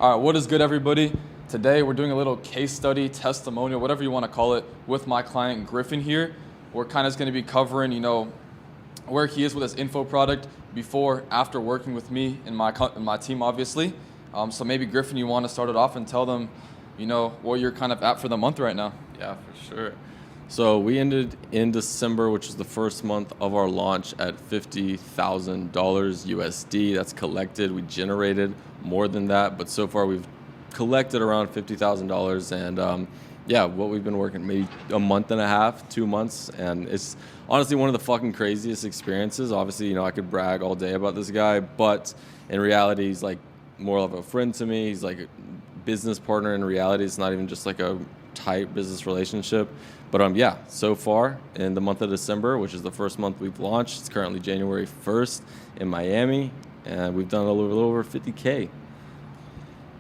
All right, what is good, everybody? Today we're doing a little case study, testimonial, whatever you want to call it, with my client Griffin here. We're kind of going to be covering, where he is with his info product before, after working with me and my team, obviously. So maybe Griffin, you want to start it off and tell them, where you're kind of at for the month right now. Yeah, for sure. So we ended in December, which was the first month of our launch, at $50,000 USD. That's collected. We generated more than that, but so far we've collected around $50,000. And what we've been working maybe a month and a half, 2 months, and it's honestly one of the fucking craziest experiences. Obviously, I could brag all day about this guy, but in reality, he's like more of a friend to me. He's like a business partner. In reality, it's not even just like a tight business relationship. But so far in the month of December, which is the first month we've launched, it's currently January 1st in Miami, and we've done a little over 50K.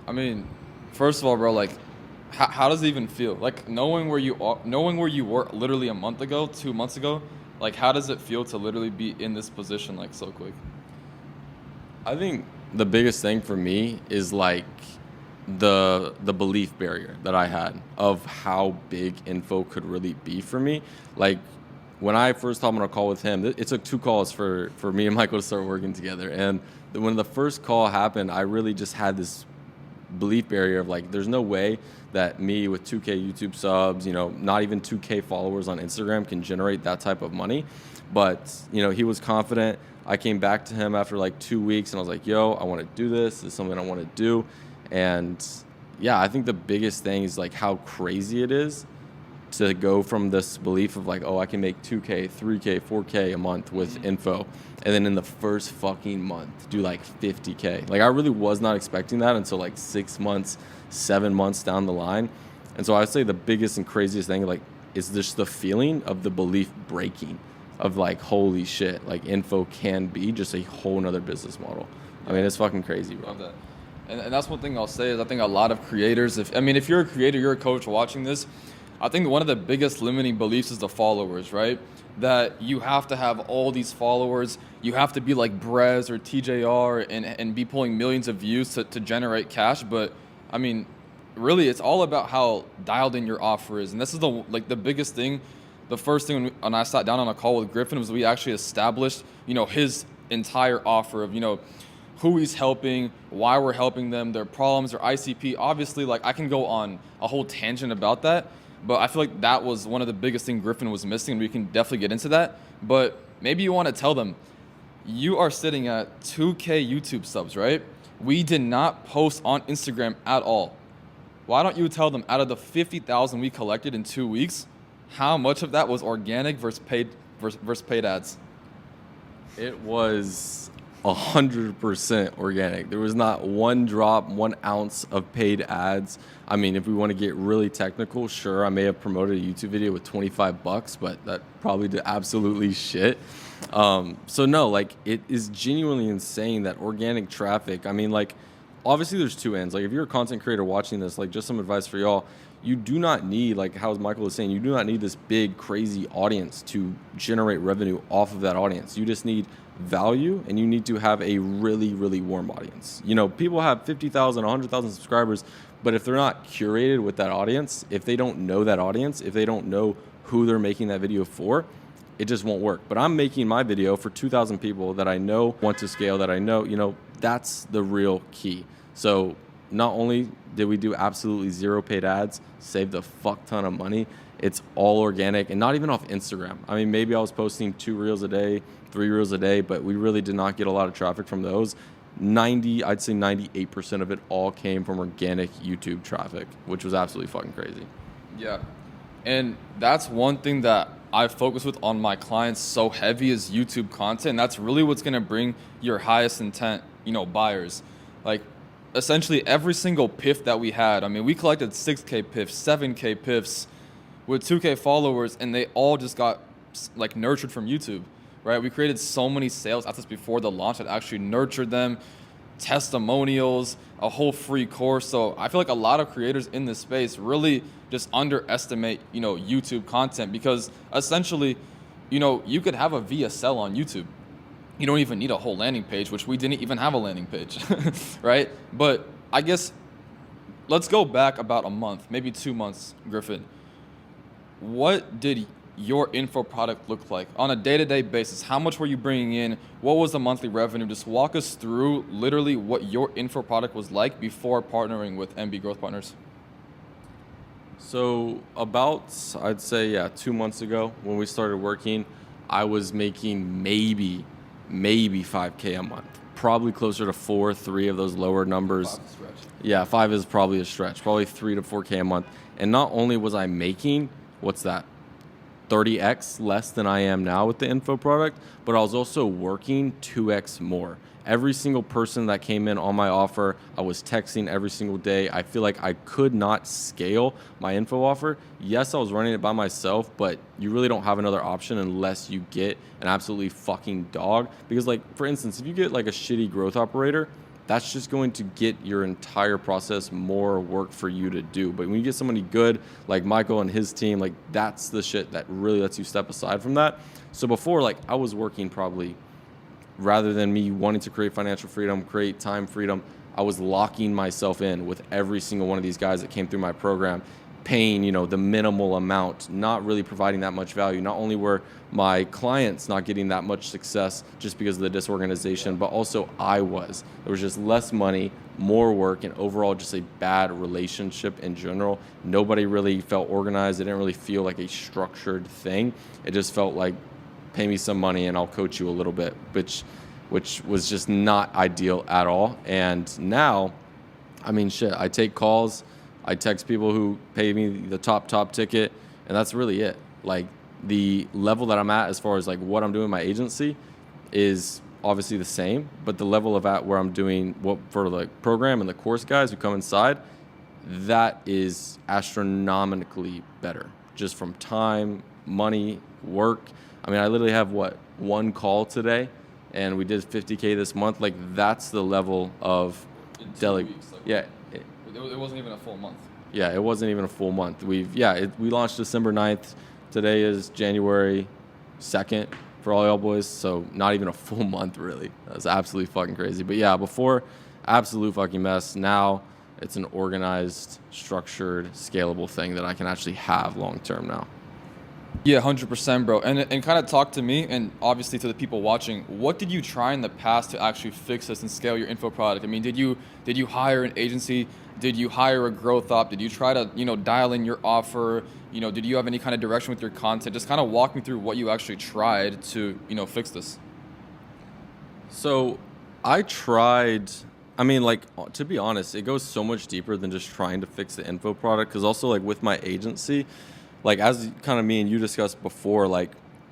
I mean, first of all, bro, like, how does it even feel? Like, knowing where you were literally a month ago, 2 months ago, like, how does it feel to literally be in this position, like, so quick? I think the biggest thing for me is like the belief barrier that I had of how big info could really be for me. Like, when I first hopped on a call with him, it took 2 calls for me and Michael to start working together. And when the first call happened, I really just had this belief barrier of like, there's no way that me with 2K YouTube subs, not even 2K followers on Instagram can generate that type of money. But, he was confident. I came back to him after like 2 weeks and I was like, yo, I want to do this. This is something I want to do. And I think the biggest thing is like how crazy it is to go from this belief of like, oh, I can make 2K, 3K, 4K a month with info. And then in the first fucking month, do like 50K. Like, I really was not expecting that until like 6 months, 7 months down the line. And so I'd say the biggest and craziest thing, like, is just the feeling of the belief breaking of like, holy shit, like info can be just a whole nother business model. I mean, it's fucking crazy, bro. Love that. And that's one thing I'll say is I think a lot of creators, if you're a creator, you're a coach watching this, I think one of the biggest limiting beliefs is the followers, right? That you have to have all these followers. You have to be like Brez or TJR and be pulling millions of views to generate cash. But I mean, really, it's all about how dialed in your offer is. And this is the biggest thing. The first thing when I sat down on a call with Griffin was we actually established, his entire offer of, who he's helping, why we're helping them, their problems, their ICP. Obviously, like, I can go on a whole tangent about that, but I feel like that was one of the biggest things Griffin was missing, and we can definitely get into that. But maybe you want to tell them, you are sitting at 2K YouTube subs, right? We did not post on Instagram at all. Why don't you tell them, out of the 50,000 we collected in 2 weeks, how much of that was organic versus paid ads? It was 100% organic. There was not one drop, 1 ounce of paid ads. I mean, if we want to get really technical, sure, I may have promoted a YouTube video with $25, but that probably did absolutely shit. So no, like, it is genuinely insane that organic traffic. I mean, like, obviously there's 2 ends. Like, if you're a content creator watching this, like, just some advice for y'all. You do not need, like how Michael was saying, you do not need this big, crazy audience to generate revenue off of that audience. You just need value, and you need to have a really, really warm audience. People have 50,000, 100,000 subscribers, but if they're not curated with that audience, if they don't know that audience, if they don't know who they're making that video for, it just won't work. But I'm making my video for 2,000 people that I know want to scale, that I know, that's the real key. So not only did we do absolutely 0 paid ads, saved a fuck ton of money, it's all organic, and not even off Instagram. I mean, maybe I was posting 2 reels a day, 3 reels a day, but we really did not get a lot of traffic from those. I'd say 98% of it all came from organic YouTube traffic, which was absolutely fucking crazy. Yeah. And that's one thing that I focus with on my clients so heavy is YouTube content. And that's really what's going to bring your highest intent, buyers. Like, essentially every single PIF that we had, I mean, we collected 6K PIFs, 7K PIFs with 2K followers, and they all just got like nurtured from YouTube, right? We created so many sales assets before the launch that actually nurtured them, testimonials, a whole free course. So I feel like a lot of creators in this space really just underestimate, YouTube content, because essentially, you could have a VSL on YouTube. You don't even need a whole landing page, which we didn't even have a landing page, right? But I guess let's go back about a month, maybe 2 months, Griffin. What did your info product look like on a day-to-day basis? How much were you bringing in? What was the monthly revenue? Just walk us through literally what your info product was like before partnering with MB Growth Partners. So about, I'd say, 2 months ago when we started working, I was making maybe 5K a month. Probably closer to 4, 3 of those lower numbers. Yeah, 5 is probably a stretch. Probably 3 to 4K a month. And not only was I making, what's that, 30x less than I am now with the info product, but I was also working 2x more. Every single person that came in on my offer, I was texting every single day. I feel like I could not scale my info offer. Yes, I was running it by myself, but you really don't have another option unless you get an absolutely fucking dog. Because like, for instance, if you get like a shitty growth operator, that's just going to get your entire process more work for you to do. But when you get somebody good like Michael and his team, like that's the shit that really lets you step aside from that. So before, like I was working probably, rather than me wanting to create financial freedom, create time freedom, I was locking myself in with every single one of these guys that came through my program, paying, the minimal amount, not really providing that much value. Not only were my clients not getting that much success just because of the disorganization, but also I was. There was just less money, more work, and overall just a bad relationship in general. Nobody really felt organized. It didn't really feel like a structured thing. It just felt like, pay me some money and I'll coach you a little bit, which was just not ideal at all. And now, I mean, shit, I take calls, I text people who pay me the top ticket, and that's really it. Like the level that I'm at as far as like what I'm doing in my agency is obviously the same, but the level of at where I'm doing what for the program and the course guys who come inside, that is astronomically better just from time, money, work. I mean, I literally have one call today, and we did 50K this month. Like that's the level of weeks, like, yeah. It wasn't even a full month. Yeah, it wasn't even a full month. We launched December 9th. Today is January 2nd for all y'all boys, so not even a full month really. That's absolutely fucking crazy. But yeah, before, absolute fucking mess. Now it's an organized, structured, scalable thing that I can actually have long term now. Yeah, 100%, bro. And kind of talk to me, and obviously to the people watching, what did you try in the past to actually fix this and scale your info product? I mean, did you hire an agency? Did you hire a growth op? Did you try to, dial in your offer? Did you have any kind of direction with your content? Just kind of walk me through what you actually tried to, fix this. So I tried, I mean, like, to be honest, it goes so much deeper than just trying to fix the info product. Because also, like, with my agency, like, as kind of me and you discussed before, like,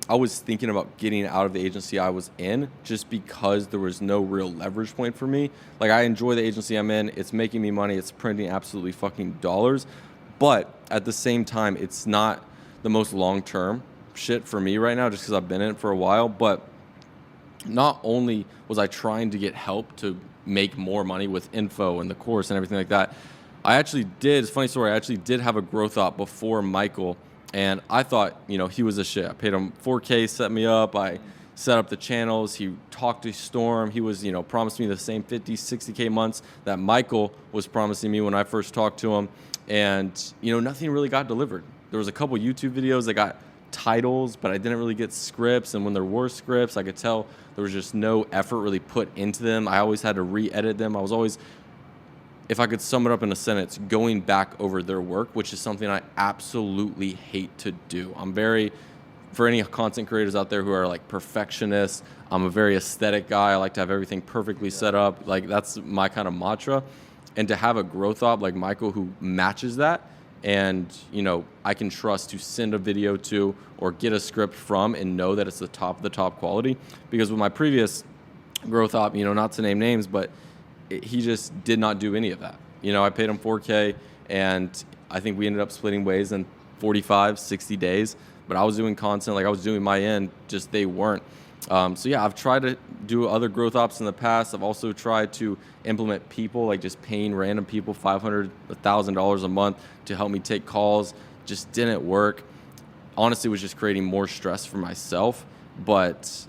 I was thinking about getting out of the agency I was in just because there was no real leverage point for me. Like, I enjoy the agency I'm in. It's making me money. It's printing absolutely fucking dollars. But at the same time, it's not the most long-term shit for me right now just because I've been in it for a while. But not only was I trying to get help to make more money with info and the course and everything like that, I actually did, it's a funny story, I actually did have a growth op before Michael, and I thought, he was a shit. I paid him $4K, set me up, I set up the channels, he talked to Storm, he was, promised me the same 50, 60K months that Michael was promising me when I first talked to him, and, nothing really got delivered. There was a couple YouTube videos that got titles, but I didn't really get scripts, and when there were scripts, I could tell there was just no effort really put into them. I always had to re-edit them. I was always, if I could sum it up in a sentence, going back over their work, which is something I absolutely hate to do. For any content creators out there who are like perfectionists, I'm a very aesthetic guy. I like to have everything perfectly set up. Like that's my kind of mantra. And to have a growth op like Michael who matches that, and I can trust to send a video to or get a script from and know that it's the top of the top quality. Because with my previous growth op, not to name names, but he just did not do any of that. I paid him $4K, and I think we ended up splitting ways in 45, 60 days. But I was doing content, like I was doing my end, just they weren't. So yeah, I've tried to do other growth ops in the past. I've also tried to implement people, like just paying random people $500, $1,000 a month to help me take calls. Just didn't work. Honestly, it was just creating more stress for myself. But,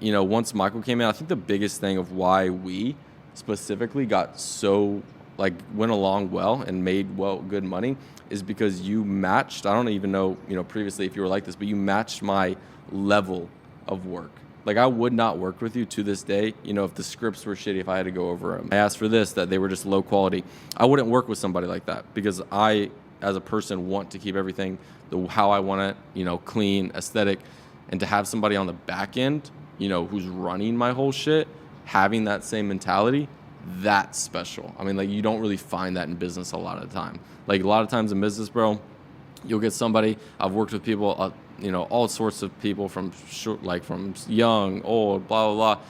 once Michael came in, I think the biggest thing of why we specifically got so like went along well and made good money is because you matched. I don't even know, previously if you were like this, but you matched my level of work. Like I would not work with you to this day, if the scripts were shitty, if I had to go over them. I asked for this, that they were just low quality. I wouldn't work with somebody like that because I, as a person, want to keep everything how I want it, clean, aesthetic, and to have somebody on the back end, who's running my whole shit, having that same mentality, that's special. I mean, like you don't really find that in business a lot of the time. Like a lot of times in business, bro, you'll get somebody. I've worked with people, all sorts of people from young, old, blah, blah, blah.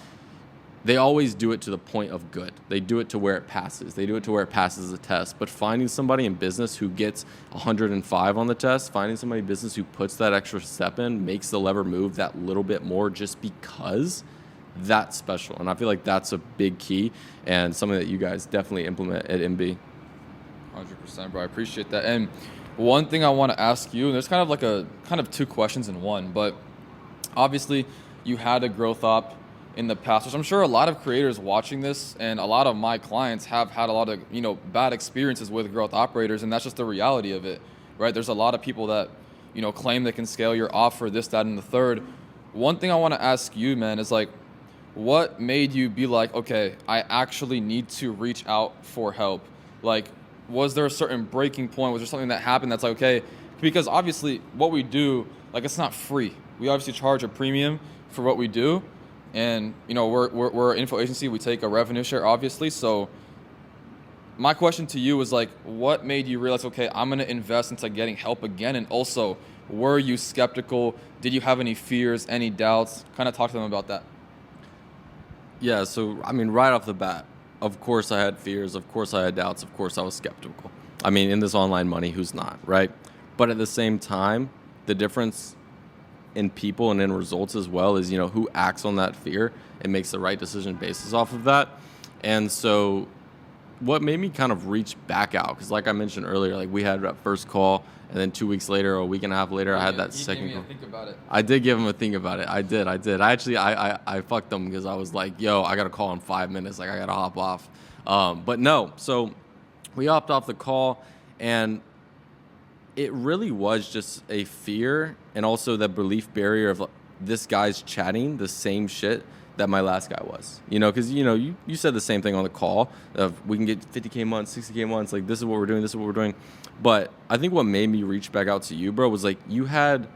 They always do it to the point of good. They do it to where it passes. They do it to where it passes the test. But finding somebody in business who gets 105 on the test, finding somebody in business who puts that extra step in, makes the lever move that little bit more just because, that's special. And I feel like that's a big key and something that you guys definitely implement at MB. 100%, bro. I appreciate that. And one thing I want to ask you, and there's kind of two questions in one, but obviously you had a growth op in the past, which I'm sure a lot of creators watching this and a lot of my clients have had a lot of, bad experiences with growth operators, and that's just the reality of it, right? There's a lot of people that, claim they can scale your offer, this, that, and the third. One thing I want to ask you, man, is like, what made you be like, okay, I actually need to reach out for help? Like, was there a certain breaking point? Was there something that happened that's like, okay, because obviously what we do, like it's not free. We obviously charge a premium for what we do. And, we're an info agency. We take a revenue share, obviously. So my question to you was like, what made you realize, okay, I'm going to invest into getting help again? And also, were you skeptical? Did you have any fears, any doubts? Kind of talk to them about that. Yeah, so, I mean, right off the bat, of course I had fears. Of course I had doubts. Of course I was skeptical. I mean, in this online money, who's not, right? But at the same time, the difference in people and in results as well is, who acts on that fear and makes the right decision basis off of that. And so what made me kind of reach back out, because like I mentioned earlier, like we had that first call, and then 2 weeks later or a week and a half later, I had that second call. Think about it. I did give him a think about it. I did. I actually, I fucked them because I was like, yo, I got a call in 5 minutes. Like, I got to hop off. But no, so we hopped off the call, and it really was just a fear and also the belief barrier of this guy's chatting the same shit that my last guy was. Because, you said the same thing on the call of we can get 50K months, 60K months, like this is what we're doing, this is what we're doing. But I think what made me reach back out to you, bro, was like you had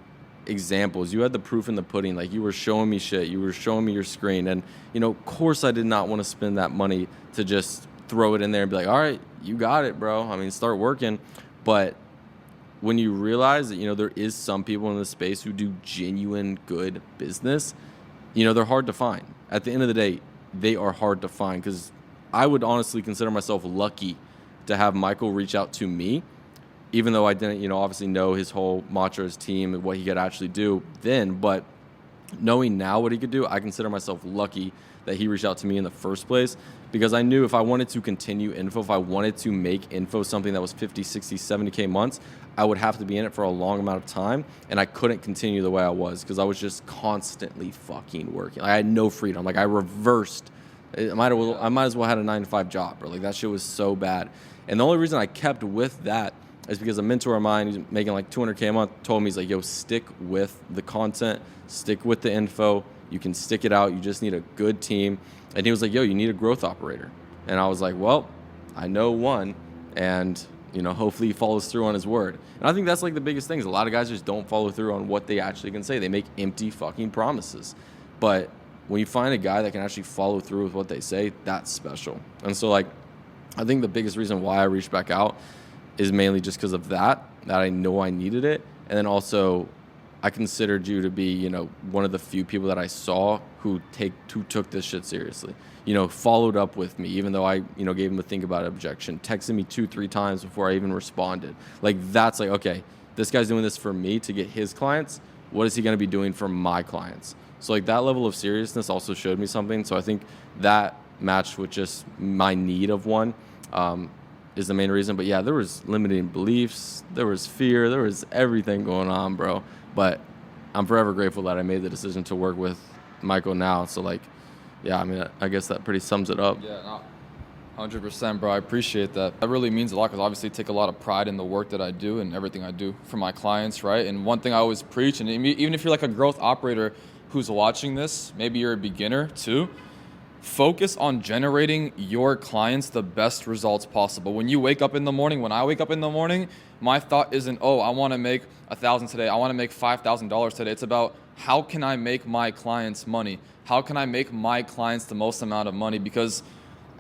examples. You had the proof in the pudding. Like you were showing me shit. You were showing me your screen. And, of course I did not want to spend that money to just throw it in there and be like, all right, you got it, bro. I mean, start working. But when you realize that, there is some people in this space who do genuine good business, they're hard to find. At the end of the day, they are hard to find because I would honestly consider myself lucky to have Michael reach out to me, even though I didn't, obviously know his whole mantra, his team, and what he could actually do then. But knowing now what he could do, I consider myself lucky that he reached out to me in the first place, because I knew if I wanted to continue info, if I wanted to make info something that was 50, 60, 70K months, I would have to be in it for a long amount of time, and I couldn't continue the way I was because I was just constantly fucking working. Like, I had no freedom. Like I reversed. I might as well had a 9-to-5 job, bro. Like that shit was so bad. And the only reason I kept with that is because a mentor of mine, who's making like 200K a month, told me, he's like, yo, stick with the content, stick with the info. You can stick it out. You just need a good team. And he was like, yo, you need a growth operator. And I was like, well, I know one, and hopefully he follows through on his word. And I think that's like the biggest thing is a lot of guys just don't follow through on what they actually can say. They make empty fucking promises. But when you find a guy that can actually follow through with what they say, that's special. And so like, I think the biggest reason why I reached back out is mainly just because of that I know I needed it. And then also I considered you to be, one of the few people that I saw who took this shit seriously. Followed up with me, even though I, gave him a think about it objection, texted me 2-3 times before I even responded. Like, that's like, okay, this guy's doing this for me to get his clients. What is he going to be doing for my clients? So like that level of seriousness also showed me something. So I think that matched with just my need of one, is the main reason. But yeah, there was limiting beliefs, there was fear, there was everything going on, bro. But I'm forever grateful that I made the decision to work with Michael now. So like, yeah, I mean, I guess that pretty sums it up. Yeah, no, 100%, bro. I appreciate that. That really means a lot because obviously I take a lot of pride in the work that I do and everything I do for my clients, right? And one thing I always preach, and even if you're like a growth operator who's watching this, maybe you're a beginner too, focus on generating your clients the best results possible. When you wake up in the morning, when I wake up in the morning, my thought isn't, oh, I want to make $1,000 today. I want to make $5,000 today. It's about how can I make my clients money? How can I make my clients the most amount of money? Because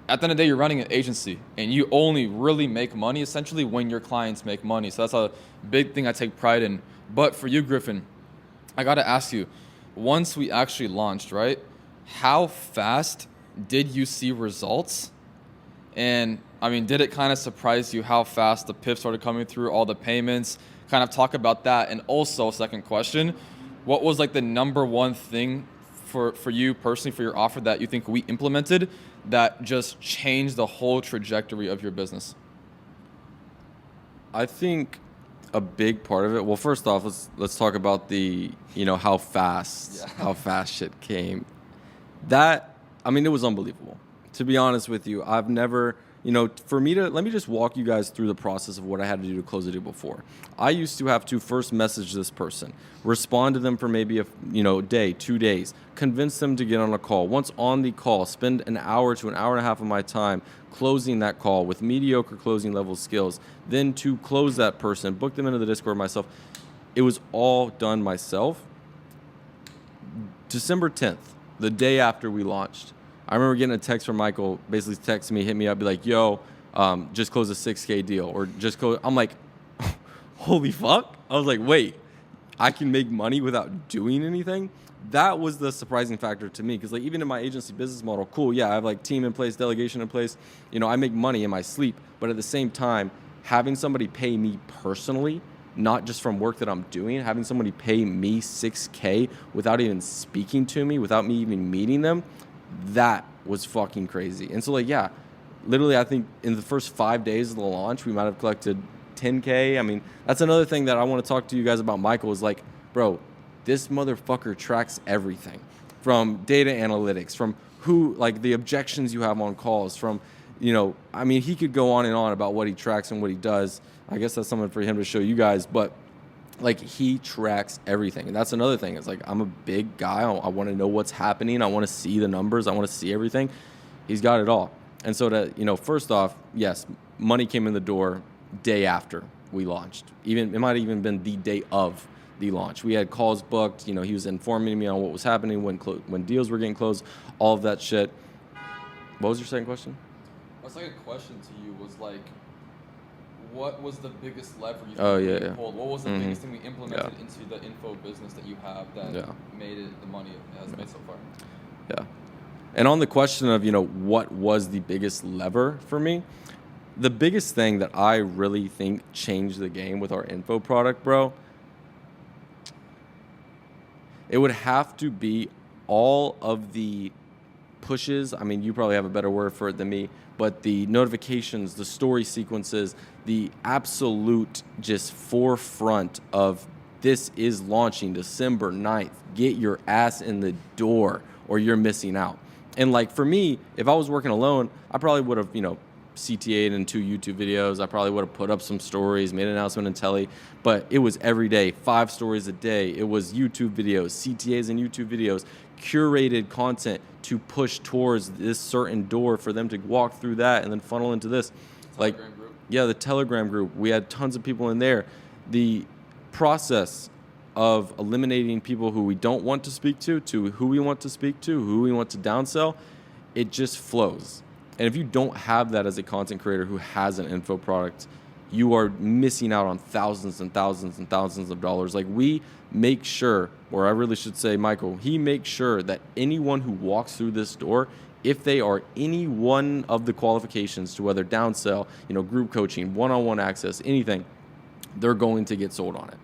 at the end of the day, you're running an agency and you only really make money essentially when your clients make money. So that's a big thing I take pride in. But for you, Griffin, I got to ask you, once we actually launched, right? How fast did you see results? And I mean, did it kind of surprise you how fast the PIP started coming through, all the payments? Kind of talk about that. And also, second question, what was like the number one thing for you personally, for your offer that you think we implemented that just changed the whole trajectory of your business? I think a big part of it. Well, first off, let's talk about the how fast shit came. That, I mean, it was unbelievable. To be honest with you, I've never, let me just walk you guys through the process of what I had to do to close a deal before. I used to have to first message this person, respond to them for maybe a day, 2 days, convince them to get on a call. Once on the call, spend an hour to an hour and a half of my time closing that call with mediocre closing level skills, then to close that person, book them into the Discord myself. It was all done myself. December 10th, the day after we launched, I remember getting a text from Michael, basically texting me, hit me up, be like, yo, just close a $6K deal, or just close. I'm like, holy fuck. I was like, wait, I can make money without doing anything? That was the surprising factor to me, because like even in my agency business model, cool, yeah, I have like team in place, delegation in place, I make money in my sleep, but at the same time, having somebody pay me personally, not just from work that I'm doing, having somebody pay me $6K without even speaking to me, without me even meeting them, that was fucking crazy. And so like, yeah, literally I think in the first 5 days of the launch, we might have collected 10K. I mean, that's another thing that I want to talk to you guys about, Michael, is like, bro, this motherfucker tracks everything from data analytics, from who, like the objections you have on calls, from, I mean, he could go on and on about what he tracks and what he does. I guess that's something for him to show you guys, but like he tracks everything. And that's another thing. It's like, I'm a big guy. I want to know what's happening. I want to see the numbers. I want to see everything. He's got it all. And so to, first off, yes, money came in the door day after we launched. Even, it might have even been the day of the launch. We had calls booked. He was informing me on what was happening, when deals were getting closed, all of that shit. What was your second question? My second question to you was like, what was the biggest lever you pulled? What was the biggest thing we implemented into the info business that you have that made it the money it has made so far? Yeah. And on the question of, what was the biggest lever for me, the biggest thing that I really think changed the game with our info product, bro, it would have to be all of the pushes. I mean, you probably have a better word for it than me, but the notifications, the story sequences, the absolute just forefront of this is launching December 9th. Get your ass in the door or you're missing out. And like for me, if I was working alone, I probably would have, CTA'd in 2 YouTube videos. I probably would have put up some stories, made an announcement in Telly, but it was every day, 5 stories a day. It was YouTube videos, CTAs and YouTube videos, curated content to push towards this certain door for them to walk through that and then funnel into this. Telegram group? Yeah, the Telegram group. We had tons of people in there. The process of eliminating people who we don't want to speak to who we want to speak to, who we want to downsell, it just flows. And if you don't have that as a content creator who has an info product, you are missing out on thousands and thousands and thousands of dollars. Like we make sure, or I really should say Michael, he makes sure that anyone who walks through this door, if they are any one of the qualifications to whether downsell, group coaching, one-on-one access, anything, they're going to get sold on it.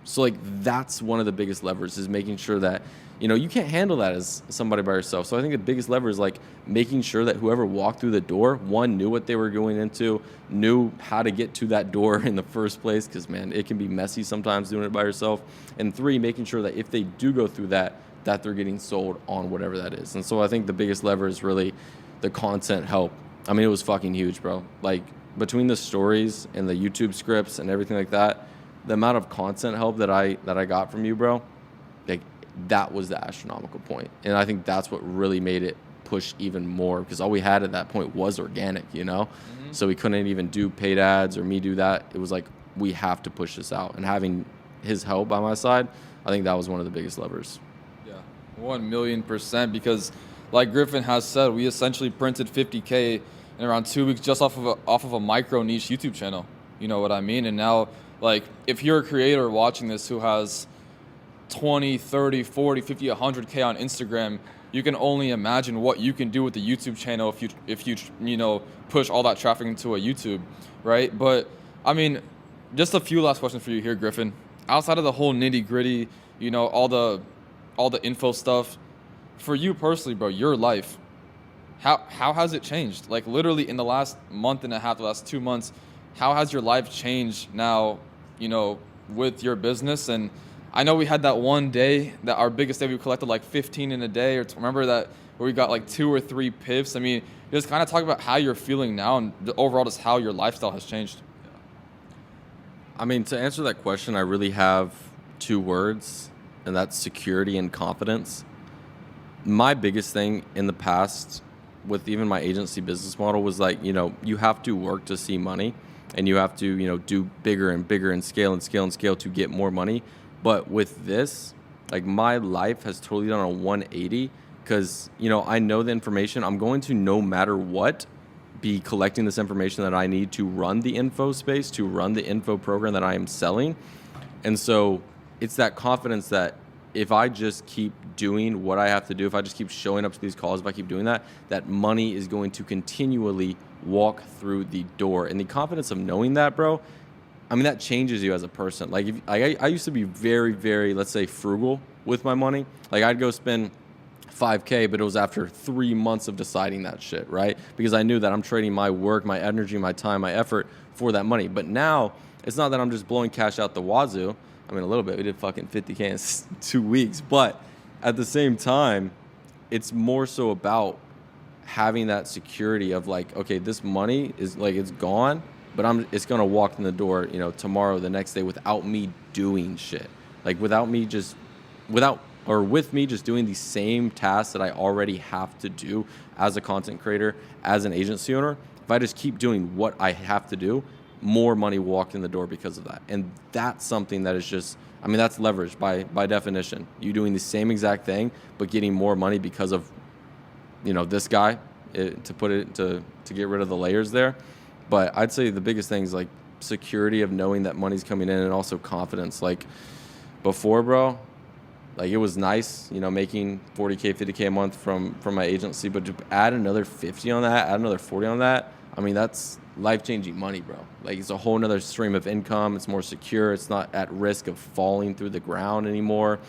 So like that's one of the biggest levers, is making sure that, you can't handle that as somebody by yourself. So I think the biggest lever is like making sure that whoever walked through the door, one, knew what they were going into, knew how to get to that door in the first place, because man, it can be messy sometimes doing it by yourself. And 3, making sure that if they do go through that they're getting sold on whatever that is. And so I think the biggest lever is really the content help I mean, it was fucking huge, bro. Like, between the stories and the YouTube scripts and everything like that, the amount of content help that I got from you, bro, like, that was the astronomical point. And I think that's what really made it push even more, because all we had at that point was organic, you know? Mm-hmm. So we couldn't even do paid ads or me do that. It was like, we have to push this out. And having his help by my side, I think that was one of the biggest levers. Yeah, 1,000,000%, because like Griffin has said, we essentially printed 50K in around 2 weeks just off of a micro niche YouTube channel. You know what I mean? And now, like, if you're a creator watching this who has 20, 30, 40, 50, 100K on Instagram, you can only imagine what you can do with the YouTube channel if you push all that traffic into a YouTube, right? But I mean, just a few last questions for you here, Griffin. Outside of the whole nitty gritty, all the info stuff, for you personally, bro, your life, how has it changed? Like, literally in the last month and a half, the last 2 months, how has your life changed now, with your business? And I know we had that one day, that our biggest day, we collected like 15 in a day, or remember that, where we got like 2 or 3 pips. I mean, just kind of talk about how you're feeling now and overall just how your lifestyle has changed. I mean, to answer that question, I really have 2 words, and that's security and confidence. My biggest thing in the past with even my agency business model was like, you have to work to see money, and you have to, do bigger and bigger and scale and scale and scale to get more money. But with this, like, my life has totally done a 180, because, I know the information. I'm going to, no matter what, be collecting this information that I need to run the info space, to run the info program that I am selling. And so it's that confidence that if I just keep doing what I have to do, if I just keep showing up to these calls, if I keep doing that, that money is going to continually walk through the door. And the confidence of knowing that, bro, I mean, that changes you as a person. Like, I used to be very, very, let's say, frugal with my money. Like, I'd go spend 5K, but it was after 3 months of deciding that shit, right? Because I knew that I'm trading my work, my energy, my time, my effort for that money. But now, it's not that I'm just blowing cash out the wazoo. I mean, a little bit. We did fucking 50K in 2 weeks. But at the same time, it's more so about having that security of like, okay, this money is like, it's gone, but it's going to walk in the door, tomorrow, the next day, without me doing shit. Like, with me just doing the same tasks that I already have to do as a content creator, as an agency owner. If I just keep doing what I have to do, more money walked in the door because of that. And that's something that is just, I mean, that's leverage by definition. You doing the same exact thing, but getting more money because of, this guy, to get rid of the layers there. But I'd say the biggest thing is like security of knowing that money's coming in, and also confidence. Like, before, bro, like, it was nice, making 40K, 50K a month from my agency, but to add another 50 on that, add another 40 on that, I mean, that's life-changing money, bro. Like, it's a whole nother stream of income. It's more secure. It's not at risk of falling through the ground anymore.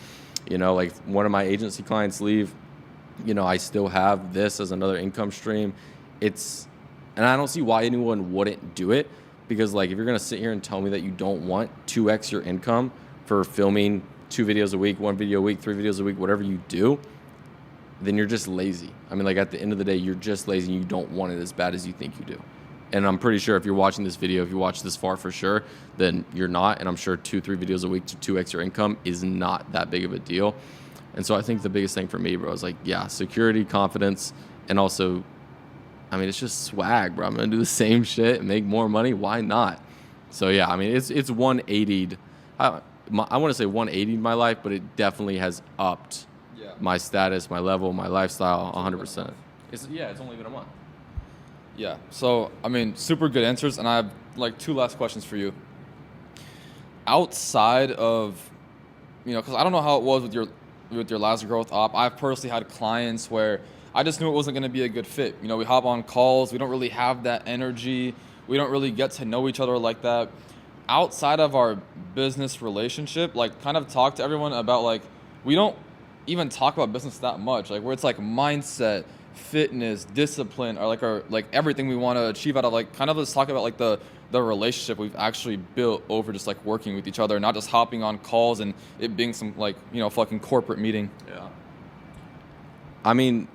Like, one of my agency clients leave, I still have this as another income stream. And I don't see why anyone wouldn't do it, because, like, if you're going to sit here and tell me that you don't want 2x your income for filming 2 videos a week, 1 video a week, 3 videos a week, whatever you do, then you're just lazy. I mean, like, at the end of the day, you're just lazy, and you don't want it as bad as you think you do. And I'm pretty sure if you're watching this video, if you watch this far for sure, then you're not. And I'm sure 2-3 videos a week to 2x your income is not that big of a deal. And so I think the biggest thing for me, bro, is like, yeah, security, confidence, and also, I mean, it's just swag, bro. I'm going to do the same shit and make more money. Why not? So, yeah, I mean, it's 180'd. I want to say 180'd my life, but it definitely has upped my status, my level, my lifestyle 100%. It's only been a month. Yeah. So, I mean, super good answers. And I have like 2 last questions for you. Outside of, because I don't know how it was with your last growth op. I've personally had clients where I just knew it wasn't going to be a good fit. We hop on calls. We don't really have that energy. We don't really get to know each other like that. Outside of our business relationship, like, kind of talk to everyone about, like, we don't even talk about business that much. Like, where it's like mindset, fitness, discipline, or like everything we want to achieve out of, like, kind of let's talk about like the relationship we've actually built over just like working with each other, not just hopping on calls and it being some like, fucking corporate meeting. Yeah. I mean,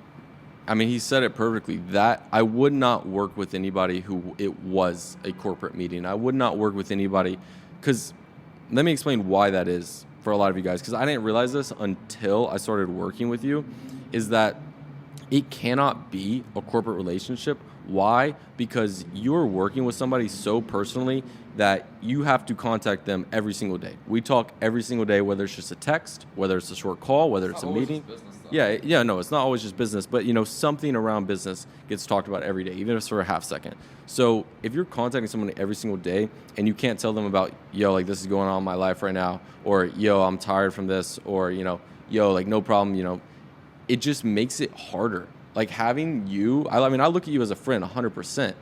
I mean, he said it perfectly. That I would not work with anybody who it was a corporate meeting. I would not work with anybody because let me explain why that is for a lot of you guys, because I didn't realize this until I started working with you, is that it cannot be a corporate relationship. Why? Because you're working with somebody so personally that you have to contact them every single day. We talk every single day, whether it's just a text, whether it's a short call, whether it's a meeting. Yeah, no, it's not always just business, but something around business gets talked about every day, even if it's for a half second. So if you're contacting someone every single day and you can't tell them about, yo, like this is going on in my life right now, or yo, I'm tired from this, or yo, like no problem, it just makes it harder. Like having you, I mean, I look at you as a friend 100%.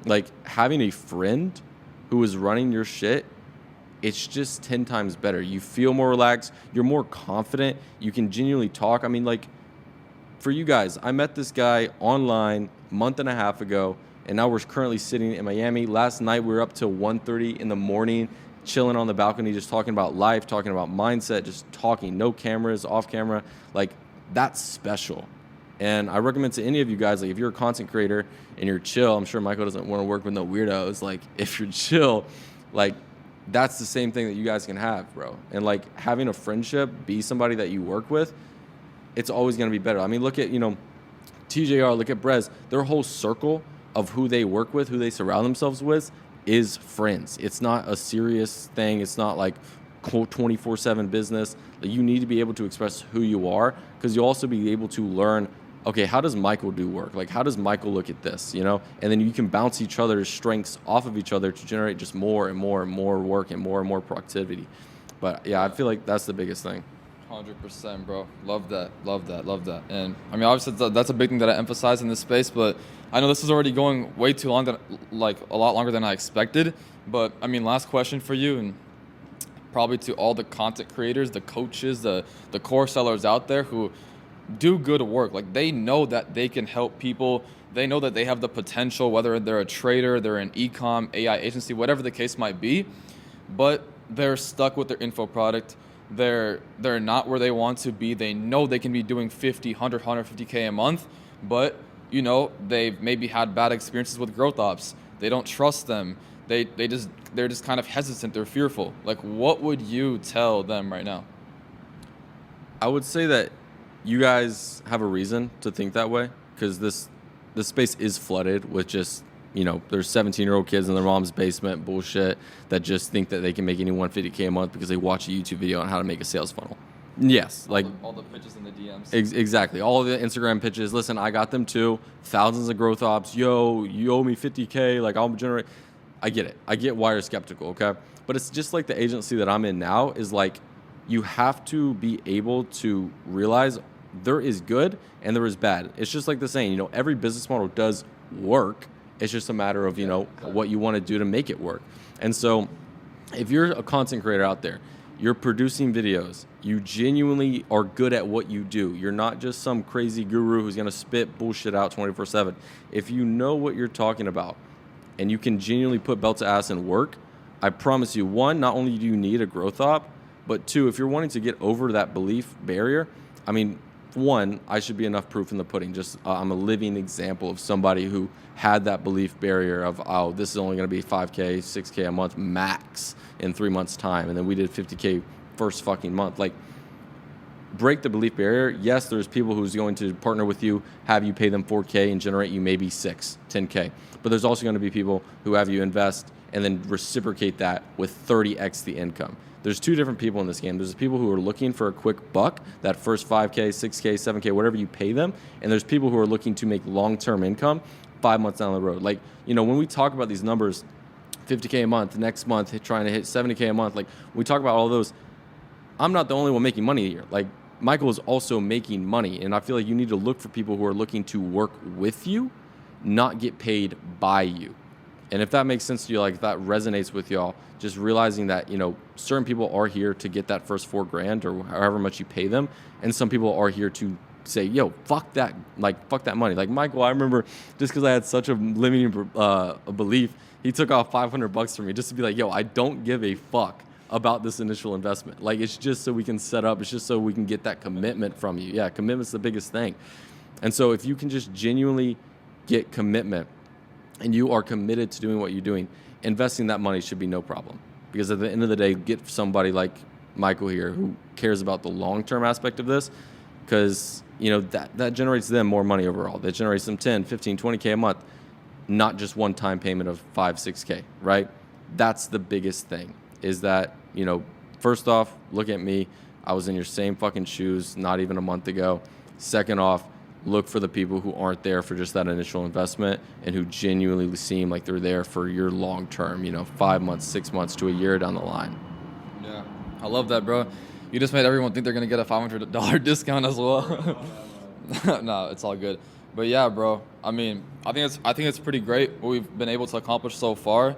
Like having a friend who is running your shit, it's just 10 times better. You feel more relaxed. You're more confident. You can genuinely talk. I mean, like, for you guys, I met this guy online a month and a half ago, and now we're currently sitting in Miami. Last night, we were up till 1:30 in the morning, chilling on the balcony, just talking about life, talking about mindset, just talking. No cameras, off camera. Like, that's special. And I recommend to any of you guys, like, if you're a content creator and you're chill, I'm sure Michael doesn't want to work with no weirdos. Like, if you're chill, like, that's the same thing that you guys can have, bro. And like having a friendship, be somebody that you work with, it's always going to be better. I mean, look at, TJR, look at Brez. Their whole circle of who they work with, who they surround themselves with is friends. It's not a serious thing. It's not like 24/7 business. Like, you need to be able to express who you are, because you'll also be able to learn, okay, how does Michael do work? Like, how does Michael look at this, And then you can bounce each other's strengths off of each other to generate just more and more and more work and more productivity. But, yeah, I feel like that's the biggest thing. 100%, bro. Love that. And, I mean, obviously, that's a big thing that I emphasize in this space, but I know this is already going way too long, like a lot longer than I expected. But, I mean, last question for you, and probably to all the content creators, the coaches, the course sellers out there who do good work. Like, they know that they can help people. They know that they have the potential, whether they're a trader, they're an e-com, AI agency, whatever the case might be, but they're stuck with their info product. They're not where they want to be. They know they can be doing 50, 100, 150K a month, but, they've maybe had bad experiences with growth ops. They don't trust them. They're just kind of hesitant. They're fearful. Like, what would you tell them right now? I would say that you guys have a reason to think that way, because this space is flooded with just, there's 17-year-old kids in their mom's basement bullshit that just think that they can make any 150K a month because they watch a YouTube video on how to make a sales funnel. Yes, like all the pitches in the DMs. Exactly, all the Instagram pitches. Listen, I got them too. Thousands of growth ops. Yo, you owe me 50K. Like, I'll generate. I get it. I get why you're skeptical. Okay, but it's just like the agency that I'm in now is like, you have to be able to realize there is good and there is bad. It's just like the saying, every business model does work. It's just a matter of, what you want to do to make it work. And so if you're a content creator out there, you're producing videos, you genuinely are good at what you do. You're not just some crazy guru who's going to spit bullshit out 24/7. If you know what you're talking about and you can genuinely put belt to ass and work, I promise you, one, not only do you need a growth op, but two, if you're wanting to get over that belief barrier, I mean, one, I should be enough proof in the pudding. Just I'm a living example of somebody who had that belief barrier of, oh, this is only going to be 5K, 6K a month max in 3 months' time. And then we did 50K first fucking month. Like, break the belief barrier. Yes, there's people who's going to partner with you, have you pay them 4K and generate you maybe 6, 10K. But there's also going to be people who have you invest and then reciprocate that with 30x the income. There's two different people in this game. There's the people who are looking for a quick buck, that first 5K, 6K, 7K, whatever you pay them. And there's people who are looking to make long-term income 5 months down the road. Like, when we talk about these numbers, 50K a month, next month trying to hit 70K a month, like, we talk about all those, I'm not the only one making money a year. Like, Michael is also making money. And I feel like you need to look for people who are looking to work with you, not get paid by you. And if that makes sense to you, like if that resonates with y'all, just realizing that, certain people are here to get that first $4,000 or however much you pay them. And some people are here to say, yo, fuck that money. Like Michael, I remember just because I had such a limiting belief, he took off $500 from me just to be like, yo, I don't give a fuck about this initial investment. Like, it's just so we can set up, it's just so we can get that commitment from you. Yeah, commitment's the biggest thing. And so if you can just genuinely get commitment and you are committed to doing what you're doing, investing that money should be no problem. Because at the end of the day, get somebody like Michael here who cares about the long-term aspect of this, because that generates them more money overall. That generates them 10, 15, 20K a month, not just one-time payment of 5, 6K, right? That's the biggest thing, is that, first off, look at me. I was in your same fucking shoes not even a month ago. Second off, look for the people who aren't there for just that initial investment and who genuinely seem like they're there for your long term, 5 months, 6 months to a year down the line. Yeah, I love that, bro. You just made everyone think they're going to get a $500 discount as well. No, it's all good. But yeah, bro, I think it's pretty great what we've been able to accomplish so far.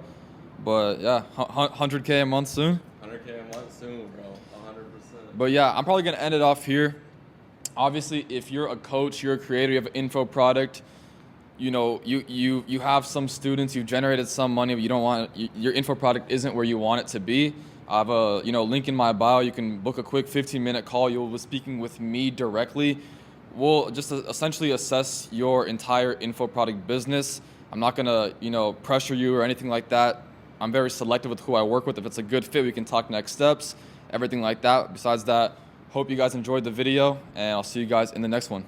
But yeah, 100K a month soon. 100K a month soon, bro. 100%. But yeah, I'm probably going to end it off here. Obviously, if you're a coach, you're a creator, you have an info product, you have some students, you've generated some money, but you don't want your info product isn't where you want it to be. I have a link in my bio. You can book a quick 15-minute call. You'll be speaking with me directly. We'll just essentially assess your entire info product business. I'm not gonna pressure you or anything like that. I'm very selective with who I work with. If it's a good fit, we can talk next steps, everything like that. Besides that, hope you guys enjoyed the video, and I'll see you guys in the next one.